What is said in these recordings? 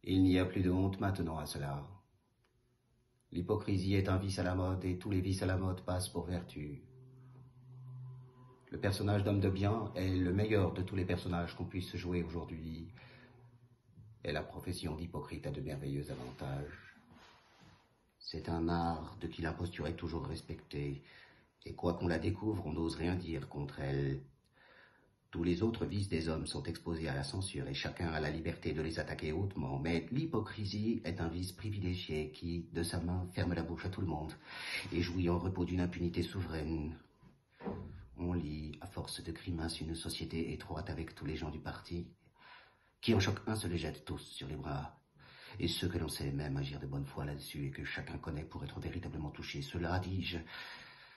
Il n'y a plus de honte maintenant à cela. L'hypocrisie est un vice à la mode et tous les vices à la mode passent pour vertu. Le personnage d'homme de bien est le meilleur de tous les personnages qu'on puisse jouer aujourd'hui. Et la profession d'hypocrite a de merveilleux avantages. C'est un art de qui l'imposture est toujours respectée. Et quoi qu'on la découvre, on n'ose rien dire contre elle. Tous les autres vices des hommes sont exposés à la censure et chacun a la liberté de les attaquer hautement. Mais l'hypocrisie est un vice privilégié qui, de sa main, ferme la bouche à tout le monde et jouit en repos d'une impunité souveraine. On lit, à force de grimaces, une société étroite avec tous les gens du parti, qui en choque un se les jette tous sur les bras. Et ceux que l'on sait même agir de bonne foi là-dessus et que chacun connaît pour être véritablement touché, ceux-là, dis-je,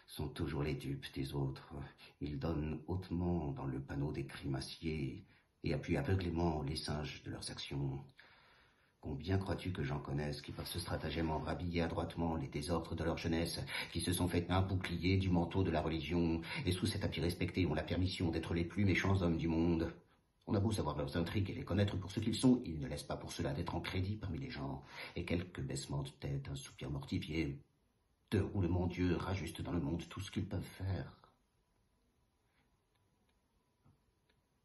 sont toujours les dupes des autres. Ils donnent hautement dans le panneau des grimaciers et appuient aveuglément les singes de leurs actions. Combien crois-tu que j'en connaisse qui par ce stratagème ont rhabillé adroitement les désordres de leur jeunesse, qui se sont fait un bouclier du manteau de la religion, et sous cet habit respecté ont la permission d'être les plus méchants hommes du monde. On a beau savoir leurs intrigues et les connaître pour ce qu'ils sont, ils ne laissent pas pour cela d'être en crédit parmi les gens, et quelques baissements de tête, un soupir mortifié, de roulement Dieu rajuste dans le monde tout ce qu'ils peuvent faire.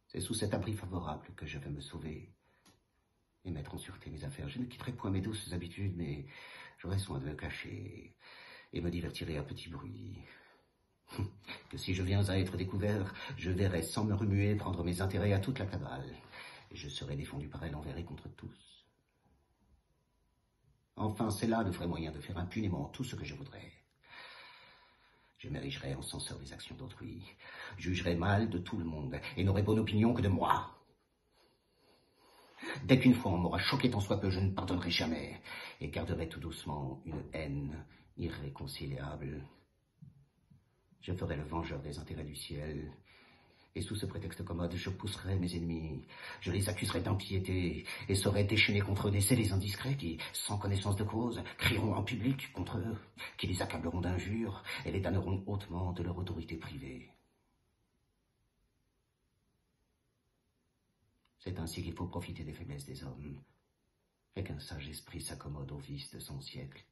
C'est sous cet abri favorable que je vais me sauver et mettre en sûreté mes affaires. Je ne quitterai point mes douces habitudes, mais j'aurai soin de me cacher et me divertirai à petit bruit. Que si je viens à être découvert, je verrai sans me remuer prendre mes intérêts à toute la cabale, et je serai défendu par elle envers et contre tous. Enfin, c'est là le vrai moyen de faire impunément tout ce que je voudrais. Je m'érigerai en censeur des actions d'autrui, jugerai mal de tout le monde, et n'aurai bonne opinion que de moi. Dès qu'une fois on m'aura choqué tant soit peu, je ne pardonnerai jamais, et garderai tout doucement une haine irréconciliable. Je ferai le vengeur des intérêts du ciel, et sous ce prétexte commode, je pousserai mes ennemis, je les accuserai d'impiété, et saurai déchaîner contre eux des zélés indiscrets qui, sans connaissance de cause, crieront en public contre eux, qui les accableront d'injures, et les damneront hautement de leur autorité privée. C'est ainsi qu'il faut profiter des faiblesses des hommes, et qu'un sage esprit s'accommode aux vices de son siècle.